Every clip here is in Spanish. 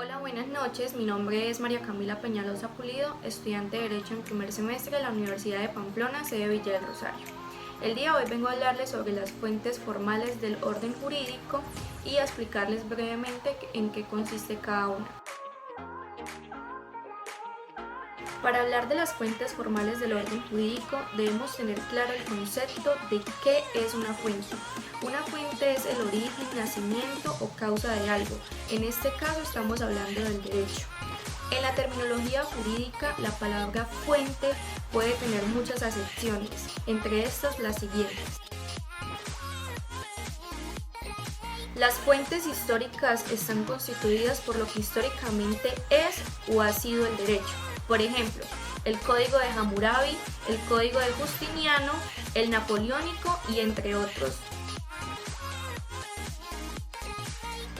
Hola, buenas noches. Mi nombre es María Camila Peñalosa Pulido, estudiante de Derecho en primer semestre de la Universidad de Pamplona, sede Villa del Rosario. El día de hoy vengo a hablarles sobre las fuentes formales del orden jurídico y a explicarles brevemente en qué consiste cada una. Para hablar de las fuentes formales del orden jurídico debemos tener claro el concepto de qué es una fuente. Una fuente es el origen, nacimiento o causa de algo. En este caso estamos hablando del derecho. En la terminología jurídica, la palabra fuente puede tener muchas acepciones, entre estas las siguientes. Las fuentes históricas están constituidas por lo que históricamente es o ha sido el derecho. Por ejemplo, el Código de Hammurabi, el Código de Justiniano, el Napoleónico y entre otros.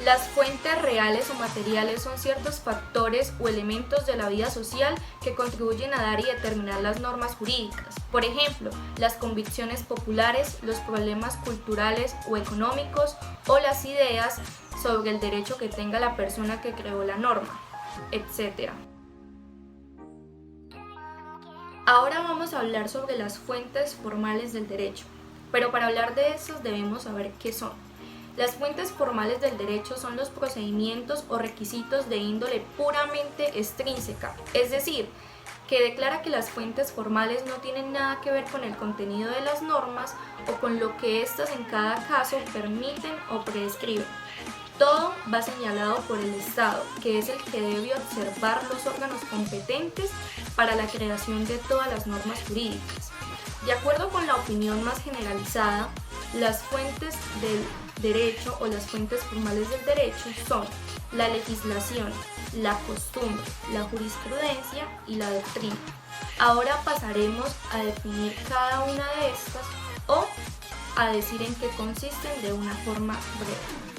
Las fuentes reales o materiales son ciertos factores o elementos de la vida social que contribuyen a dar y determinar las normas jurídicas. Por ejemplo, las convicciones populares, los problemas culturales o económicos o las ideas sobre el derecho que tenga la persona que creó la norma, etc. Ahora vamos a hablar sobre las fuentes formales del derecho, pero para hablar de estos debemos saber qué son. Las fuentes formales del derecho son los procedimientos o requisitos de índole puramente extrínseca, es decir, que declara que las fuentes formales no tienen nada que ver con el contenido de las normas o con lo que éstas en cada caso permiten o prescriben. Todo va señalado por el Estado, que es el que debe observar los órganos competentes para la creación de todas las normas jurídicas. De acuerdo con la opinión más generalizada, las fuentes del derecho o las fuentes formales del derecho son la legislación, la costumbre, la jurisprudencia y la doctrina. Ahora pasaremos a definir cada una de estas o a decir en qué consisten de una forma breve.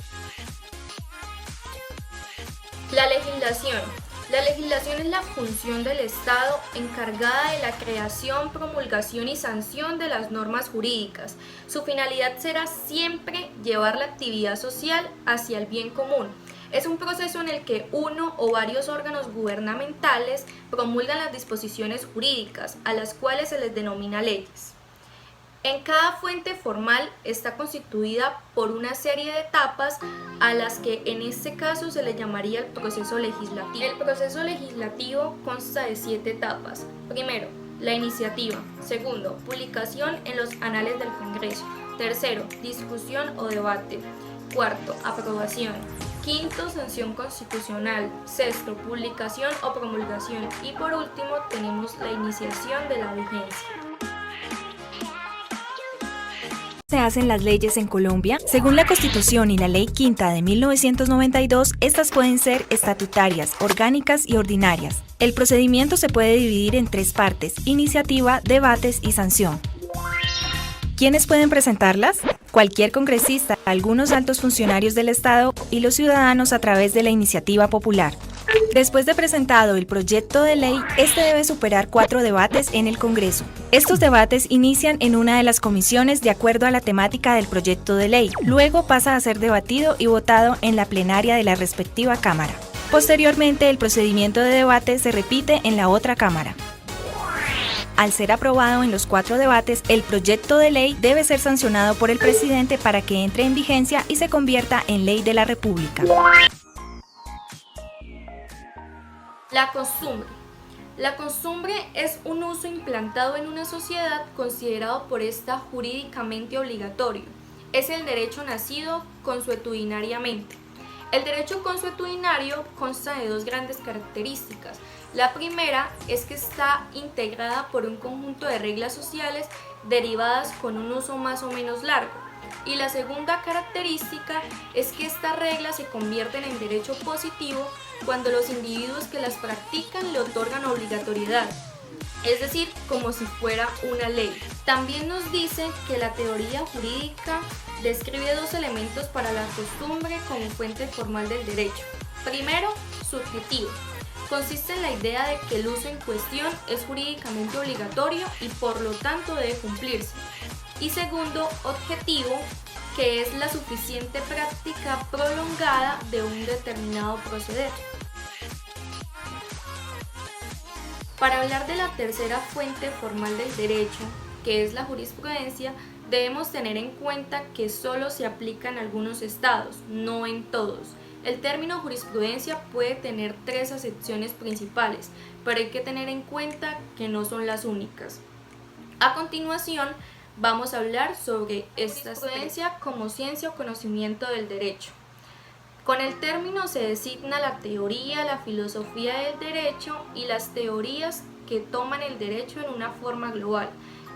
La legislación. La legislación es la función del Estado encargada de la creación, promulgación y sanción de las normas jurídicas. Su finalidad será siempre llevar la actividad social hacia el bien común. Es un proceso en el que uno o varios órganos gubernamentales promulgan las disposiciones jurídicas, a las cuales se les denomina leyes. En cada fuente formal está constituida por una serie de etapas a las que en este caso se le llamaría el proceso legislativo. El proceso legislativo consta de 7 etapas. Primero, la iniciativa. Segundo, publicación en los anales del Congreso. Tercero, discusión o debate. Cuarto, aprobación. Quinto, sanción constitucional. Sexto, publicación o promulgación. Y por último, tenemos la iniciación de la vigencia. Se hacen las leyes en Colombia? Según la Constitución y la Ley Quinta de 1992, estas pueden ser estatutarias, orgánicas y ordinarias. El procedimiento se puede dividir en 3 partes: iniciativa, debates y sanción. ¿Quiénes pueden presentarlas? Cualquier congresista, algunos altos funcionarios del Estado y los ciudadanos a través de la iniciativa popular. Después de presentado el proyecto de ley, este debe superar 4 debates en el Congreso. Estos debates inician en una de las comisiones de acuerdo a la temática del proyecto de ley. Luego pasa a ser debatido y votado en la plenaria de la respectiva Cámara. Posteriormente, el procedimiento de debate se repite en la otra Cámara. Al ser aprobado en los 4 debates, el proyecto de ley debe ser sancionado por el presidente para que entre en vigencia y se convierta en ley de la República. La costumbre. La costumbre es un uso implantado en una sociedad considerado por esta jurídicamente obligatorio. Es el derecho nacido consuetudinariamente. El derecho consuetudinario consta de 2 grandes características. La primera es que está integrada por un conjunto de reglas sociales derivadas con un uso más o menos largo. Y la segunda característica es que estas reglas se convierten en derecho positivo cuando los individuos que las practican le otorgan obligatoriedad, es decir, como si fuera una ley. También nos dice que la teoría jurídica describe 2 elementos para la costumbre como fuente formal del derecho. Primero, subjetivo. Consiste en la idea de que el uso en cuestión es jurídicamente obligatorio y por lo tanto debe cumplirse. Y segundo, objetivo, que es la suficiente práctica prolongada de un determinado proceder. Para hablar de la tercera fuente formal del derecho, que es la jurisprudencia, debemos tener en cuenta que solo se aplica en algunos estados, no en todos. El término jurisprudencia puede tener tres acepciones principales, pero hay que tener en cuenta que no son las únicas. A continuación, vamos a hablar sobre esta jurisprudencia como ciencia o conocimiento del derecho. Con el término se designa la teoría, la filosofía del derecho y las teorías que toman el derecho en una forma global.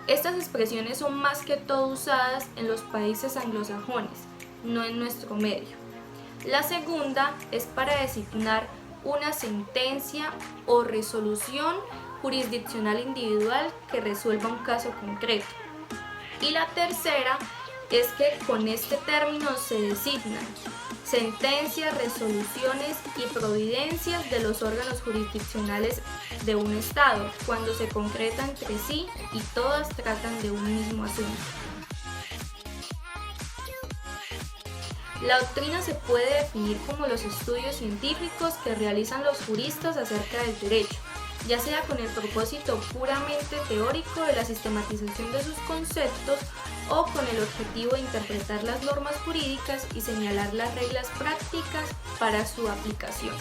Estas expresiones son más que todo usadas en los países anglosajones, no en nuestro medio. La segunda es para designar una sentencia o resolución jurisdiccional individual que resuelva un caso concreto. Y la tercera es que con este término se designan sentencias, resoluciones y providencias de los órganos jurisdiccionales de un Estado, cuando se concretan entre sí y todas tratan de un mismo asunto. La doctrina se puede definir como los estudios científicos que realizan los juristas acerca del derecho, ya sea con el propósito puramente teórico de la sistematización de sus conceptos o con el objetivo de interpretar las normas jurídicas y señalar las reglas prácticas para su aplicación.